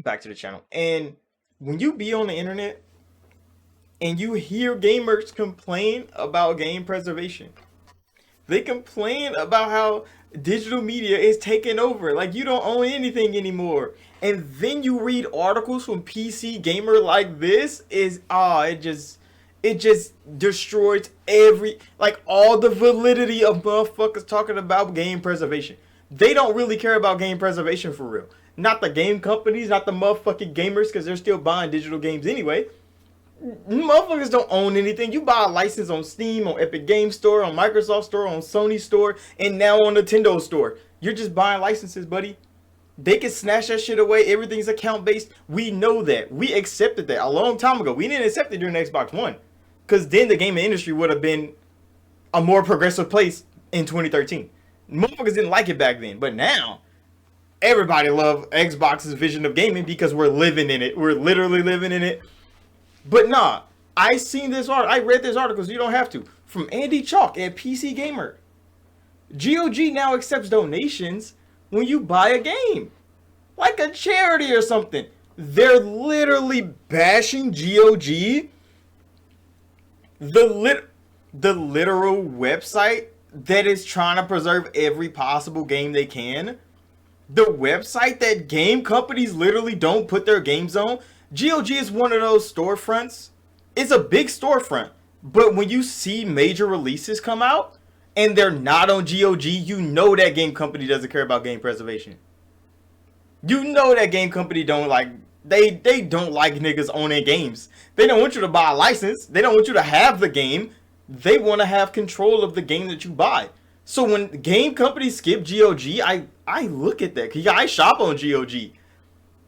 back to the channel. And when you be on the internet and you hear gamers complain about game preservation, they complain about how digital media is taking over. Like you don't own anything anymore. And then you read articles from PC gamer like this is it just destroys all the validity of motherfuckers talking about game preservation. They don't really care about game preservation for real. Not the game companies, not the motherfucking gamers, because they're still buying digital games anyway. Motherfuckers don't own anything. You buy a license on Steam, on Epic Game Store, on Microsoft Store, on Sony Store, and now on Nintendo Store. You're just buying licenses, buddy. They can snatch that shit away. Everything's account based. We know that. We accepted that a long time ago. We didn't accept it during Xbox One, because then the gaming industry would have been a more progressive place in 2013. Motherfuckers didn't like it back then, but now everybody love Xbox's vision of gaming because we're living in it. We're literally living in it. But nah, I read this article, so you don't have to. From Andy Chalk at PC Gamer. GOG now accepts donations when you buy a game. Like a charity or something. They're literally bashing GOG. The literal website that is trying to preserve every possible game they can. The website that game companies literally don't put their games on. GOG is one of those storefronts. It's a big storefront. But when you see major releases come out and they're not on GOG, you know that game company doesn't care about game preservation. You know that game company don't like, they don't like niggas owning games. They don't want you to buy a license. They don't want you to have the game. They want to have control of the game that you buy. So when game companies skip GOG, I look at that. I shop on GOG.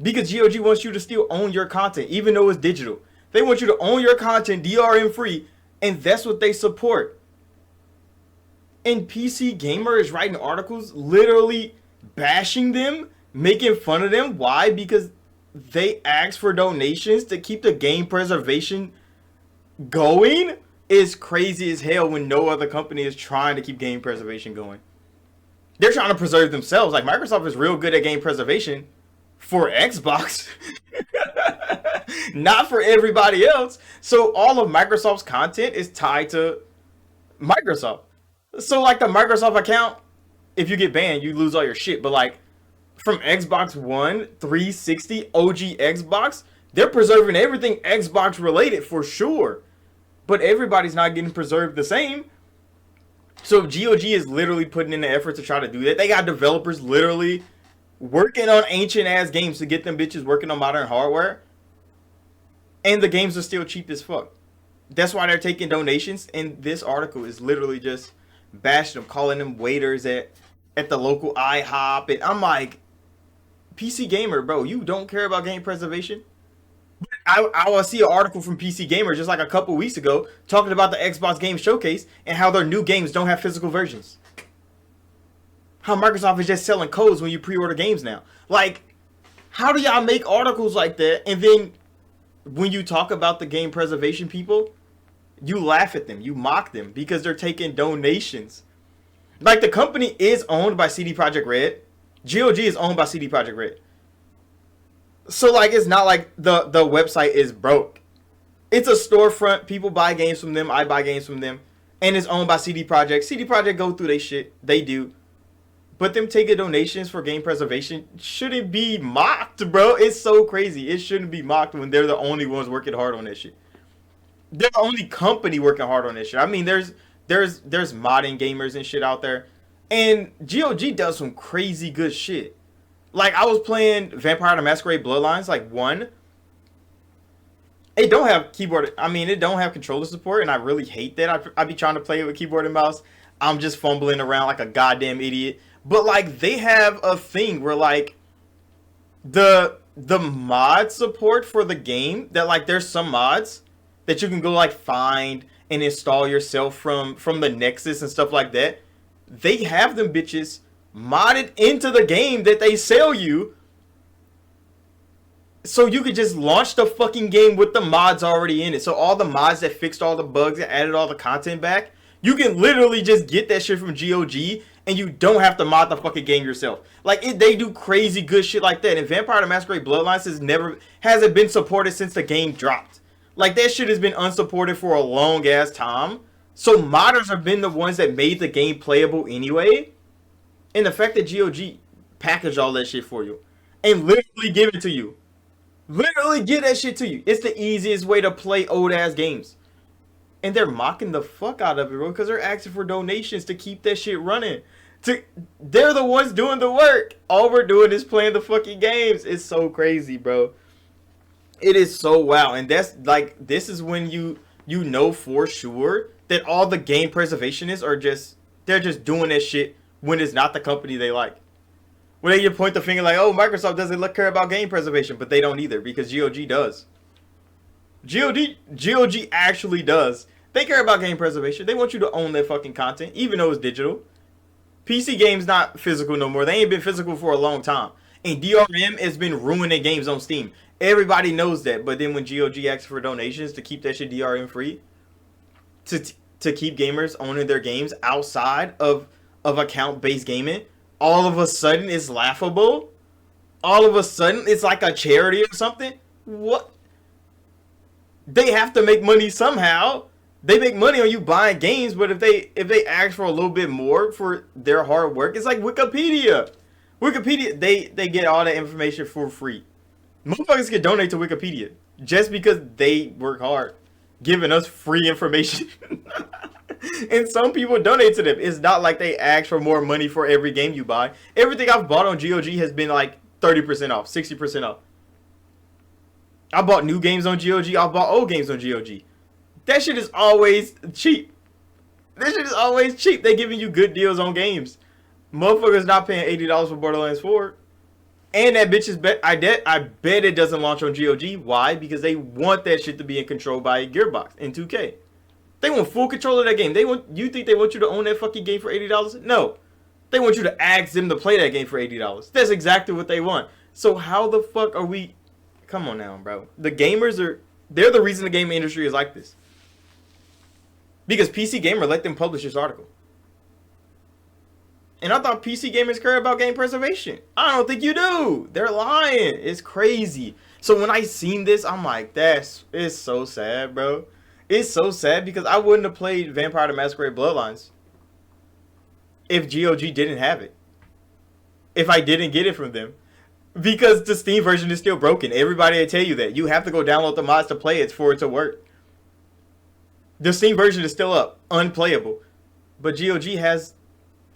Because GOG wants you to still own your content, even though it's digital. They want you to own your content DRM free, and that's what they support. And PC Gamer is writing articles literally bashing them, making fun of them. Why? Because they ask for donations to keep the game preservation going. Is crazy as hell when no other company is trying to keep game preservation going. They're trying to preserve themselves. Like Microsoft is real good at game preservation for Xbox, not for everybody else. So all of Microsoft's content is tied to Microsoft. So like the Microsoft account, if you get banned, you lose all your shit. But like from Xbox One, 360, OG Xbox, they're preserving everything Xbox related for sure. But everybody's not getting preserved the same. So GOG is literally putting in the effort to try to do that. They got developers literally working on ancient ass games to get them bitches working on modern hardware. And the games are still cheap as fuck. That's why they're taking donations. And this article is literally just bashing them, calling them waiters at the local IHOP. And I'm like, PC Gamer, bro, you don't care about game preservation? I will see an article from PC Gamer just like a couple weeks ago talking about the Xbox Game Showcase and how their new games don't have physical versions. How Microsoft is just selling codes when you pre-order games now. Like, how do y'all make articles like that? And then when you talk about the game preservation people, you laugh at them, you mock them because they're taking donations. Like the company is owned by CD Projekt Red. GOG is owned by CD Projekt Red. So like it's not like the website is broke. It's a storefront. People buy games from them. I buy games from them. And it's owned by CD Projekt. CD Projekt go through their shit. They do. But them taking donations for game preservation shouldn't be mocked, bro. It's so crazy. It shouldn't be mocked when they're the only ones working hard on this shit. They're the only company working hard on this shit. I mean, there's modding gamers and shit out there. And GOG does some crazy good shit. Like, I was playing Vampire the Masquerade Bloodlines, like, 1. It don't have keyboard, it don't have controller support, and I really hate that. I be trying to play it with keyboard and mouse. I'm just fumbling around like a goddamn idiot. But, like, they have a thing where, like, the mod support for the game, that, like, there's some mods that you can go, like, find and install yourself from the Nexus and stuff like that. They have them bitches modded into the game that they sell you, so you could just launch the fucking game with the mods already in it. So all the mods that fixed all the bugs and added all the content back, you can literally just get that shit from GOG and you don't have to mod the fucking game yourself. Like they do crazy good shit like that. And Vampire the Masquerade Bloodlines hasn't been supported since the game dropped. Like that shit has been unsupported for a long ass time. So modders have been the ones that made the game playable anyway. And the fact that GOG package all that shit for you and literally give it to you. Literally give that shit to you. It's the easiest way to play old ass games. And they're mocking the fuck out of it, bro, because they're asking for donations to keep that shit running. They're the ones doing the work. All we're doing is playing the fucking games. It's so crazy, bro. It is so wow. And that's like, this is when you know for sure that all the game preservationists are they're just doing that shit when it's not the company they like. When they just point the finger like, oh, Microsoft doesn't care about game preservation, but they don't either because GOG does. GOG actually does. They care about game preservation. They want you to own their fucking content, even though it's digital. PC games not physical no more. They ain't been physical for a long time. And DRM has been ruining games on Steam. Everybody knows that. But then when GOG asks for donations to keep that shit DRM free, to keep gamers owning their games outside of account-based gaming, all of a sudden it's laughable. All of a sudden it's like a charity or something. What? They have to make money somehow. They make money on you buying games, but if they ask for a little bit more for their hard work, it's like Wikipedia. Wikipedia, they get all that information for free. Motherfuckers can donate to Wikipedia just because they work hard, giving us free information. And some people donate to them. It's not like they ask for more money for every game you buy. Everything I've bought on GOG has been like 30% off, 60% off. I bought new games on GOG. I bought old games on GOG. That shit is always cheap. That shit is always cheap. They giving you good deals on games. Motherfuckers not paying $80 for Borderlands 4. And that bitch is I bet it doesn't launch on GOG. Why? Because they want that shit to be in control by Gearbox in 2K. They want full control of that game. You think they want you to own that fucking game for $80? No. They want you to ask them to play that game for $80. That's exactly what they want. So how the fuck are we... Come on now, bro. The gamers they're the reason the game industry is like this. Because PC Gamer let them publish this article. And I thought PC gamers care about game preservation. I don't think you do. They're lying. It's crazy. So when I seen this, I'm like, it's so sad, bro. It's so sad because I wouldn't have played Vampire the Masquerade Bloodlines if GOG didn't have it. If I didn't get it from them. Because the Steam version is still broken. Everybody will tell you that. You have to go download the mods to play it for it to work. The Steam version is still up. Unplayable. But GOG has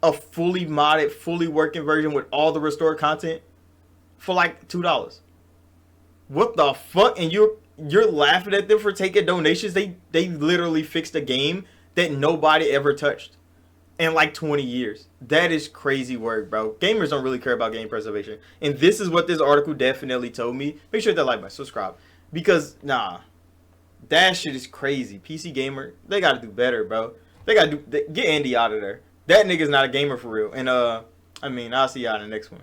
a fully modded, fully working version with all the restored content for like $2. What the fuck? And you're laughing at them for taking donations? They literally fixed a game that nobody ever touched in like 20 years. That is crazy work, bro. Gamers don't really care about game preservation. And this is what this article definitely told me. Make sure to like button, subscribe. Because, nah. That shit is crazy. PC Gamer, they gotta do better, bro. Get Andy out of there. That nigga's not a gamer for real. And, I'll see y'all in the next one.